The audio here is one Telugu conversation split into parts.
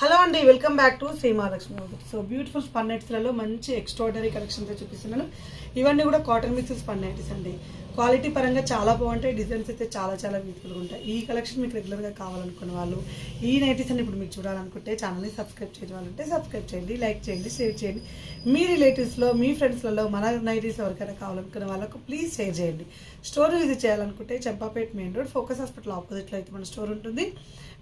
హలో అండి, welcome back to Shri Mahalakshmi. So beautiful spun నైట్స్లలో మంచి ఎక్స్ట్రాడనరీ కలెక్షన్తో చూపిస్తున్నాను. ఇవన్నీ కూడా కాటన్ మిక్స్ స్పన్ నైట్స్ అండి. క్వాలిటీ పరంగా చాలా బాగుంటాయి, డిజైన్స్ అయితే చాలా చాలా బ్యూటిఫుల్గా ఉంటాయి. ఈ కలెక్షన్ మీకు రెగ్యులర్గా కావాలనుకున్న వాళ్ళు, ఈ నైటీస్ అని ఇప్పుడు మీకు చూడాలనుకుంటే ఛానల్ని సబ్స్క్రైబ్ చేయాలంటే సబ్స్క్రైబ్ చేయండి, లైక్ చేయండి, షేర్ చేయండి. మీ రిలేటివ్స్లో మీ ఫ్రెండ్స్లలో మన నైటీస్ ఎవరికైనా కావాలనుకున్న వాళ్ళకు ప్లీజ్ షేర్ చేయండి. స్టోర్ విజిట్ చేయాలనుకుంటే Champapet main road focus hospital ఆపోజిట్లో అయితే మన స్టోర్ ఉంటుంది.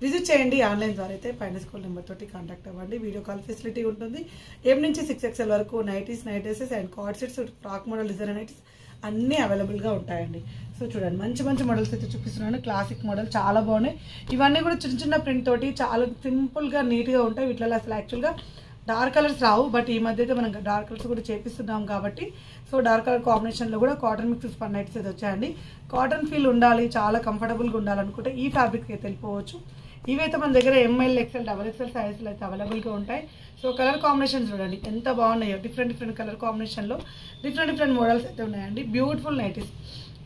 విజిట్ చేయండి. ఆన్లైన్ ద్వారా అయితే పైన స్కూల్ నెంబర్ తోటి కాంటాక్ట్ అవ్వండి. వీడియో కాల్ ఫెసిలిటీ ఉంటుంది. M నుంచి 6XL వరకు nighties, night dresses and card sets, frock model design nighties అన్నీ అవైలబుల్గా ఉంటాయండి. సో చూడండి, మంచి మంచి మోడల్స్ అయితే చూపిస్తున్నాను. క్లాసిక్ మోడల్ చాలా బాగున్నాయి. ఇవన్నీ కూడా చిన్న చిన్న ప్రింట్ తోటి చాలా సింపుల్గా నీట్గా ఉంటాయి. వీటిలో అసలు యాక్చువల్గా డార్క్ కలర్స్ రావు, బట్ ఈ మధ్య అయితే మనం డార్క్ కలర్స్ కూడా చేపిస్తున్నాం కాబట్టి సో డార్క్ కలర్ కాంబినేషన్లో కూడా కాటన్ మిక్స్ స్పన్ నైట్స్ అయితే వచ్చాయండి. కాటన్ ఫీల్ ఉండాలి, చాలా కంఫర్టబుల్గా ఉండాలనుకుంటే ఈ ఫ్యాబ్రిక్ అయితే వెళ్ళిపోవచ్చు. ఇవైతే మన దగ్గర ML, XL, XXL సైజులు అయితే అవైలబుల్గా ఉంటాయి. సో కలర్ కాంబినేషన్ చూడండి ఎంత బాగున్నాయో. డిఫరెంట్ కలర్ కాంబినేషన్లో డిఫరెంట్ మోడల్స్ అయితే ఉన్నాయండి. Beautiful nighties.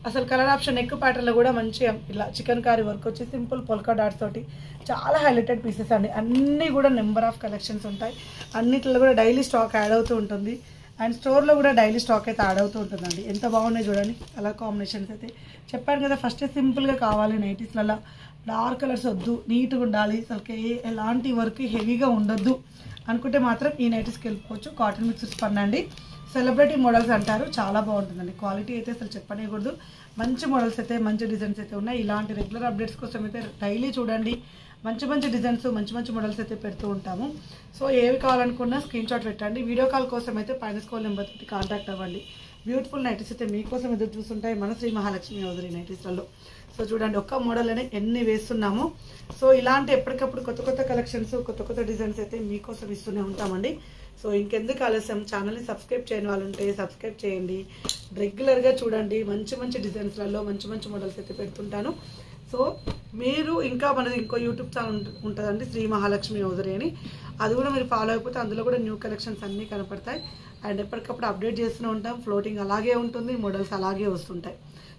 అసలు కలర్ ఆప్షన్ నెక్ ప్యాటర్న్లో కూడా మంచిగా ఇలా చికెన్ కారీ వర్క్ వచ్చి సింపుల్ పొల్కా డాట్స్ తోటి చాలా హైలైటెడ్ పీసెస్ అండి. అన్నీ కూడా నెంబర్ ఆఫ్ కలెక్షన్స్ ఉంటాయి. అన్నిట్లో కూడా డైలీ స్టాక్ యాడ్ అవుతూ ఉంటుంది. అండ్ స్టోర్లో కూడా డైలీ స్టాక్ అయితే యాడ్ అవుతూ ఉంటుందండి. ఎంత బాగున్నాయి చూడండి కలర్ కాంబినేషన్స్ అయితే. చెప్పాను కదా, ఫస్ట్ సింపుల్గా కావాలి నైటీస్లలో. డార్క్ కలర్స్ వద్దు, నీట్గా ఉండాలి, అసలు ఎలాంటి వర్క్ హెవీగా ఉండొద్దు అనుకుంటే మాత్రం ఈ నైటీస్కి వెళ్ళిపోవచ్చు. కాటన్ మిక్స్ స్పన్ అండి. సెలబ్రిటీ మోడల్స్ అంటారు, చాలా బాగుంటుందండి. క్వాలిటీ అయితే అసలు చెప్పనేకూడదు. మంచి మోడల్స్ అయితే, మంచి డిజైన్స్ అయితే ఉన్నాయి. ఇలాంటి రెగ్యులర్ అప్డేట్స్ కోసం అయితే డైలీ చూడండి. మంచి డిజైన్స్, మంచి మోడల్స్ అయితే పెడుతూ ఉంటాము. సో ఏవి కావాలనుకున్నా స్క్రీన్ షాట్ పెట్టండి. వీడియో కాల్ కోసం అయితే పైన స్కూల్ నెంబర్ తోటి కాంటాక్ట్ అవ్వండి. బ్యూటిఫుల్ నైటీస్ అయితే మీకోసం ఎదురు చూస్తుంటాయి మన శ్రీ మహాలక్ష్మి హౌజరీ నైటీస్లలో. సో చూడండి, ఒక్క మోడల్ అనే ఎన్ని వేస్తున్నాము. సో ఇలాంటి ఎప్పటికప్పుడు కొత్త కలెక్షన్స్, కొత్త డిజైన్స్ అయితే మీకోసం ఇస్తూనే ఉంటామండి. సో ఇంకెందుకు ఆలస్యం, ఛానల్ని సబ్స్క్రైబ్ చేయని వాళ్ళు ఉంటే సబ్స్క్రైబ్ చేయండి. రెగ్యులర్గా చూడండి. మంచి డిజైన్స్లలో మంచి మోడల్స్ అయితే పెడుతుంటాను. సో మీరు ఇంకా మనది ఇంకో యూట్యూబ్ ఛానల్ ఉంటుందండి, శ్రీ మహాలక్ష్మి హౌజరీ అని. అది కూడా మీరు ఫాలో అయిపోతే అందులో కూడా న్యూ కలెక్షన్స్ అన్నీ కనపడతాయి. అండ్ ఎప్పటికప్పుడు అప్డేట్ చేస్తూనే ఉంటాం. ఫ్లోటింగ్ అలాగే ఉంటుంది, మోడల్స్ అలాగే వస్తుంటాయి.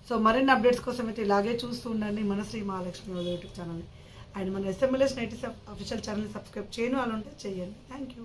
సో మరిన్ని అప్డేట్స్ కోసం అయితే ఇలాగే చూస్తూ ఉండండి మన శ్రీ మహాలక్ష్మి హౌజరీ యూట్యూబ్ ఛానల్ని. అండ్ మన SMLS నైటీస్ అఫీషియల్ ఛానల్ని సబ్స్క్రైబ్ చేయని వాళ్ళు ఉంటే చేయండి. Thank you.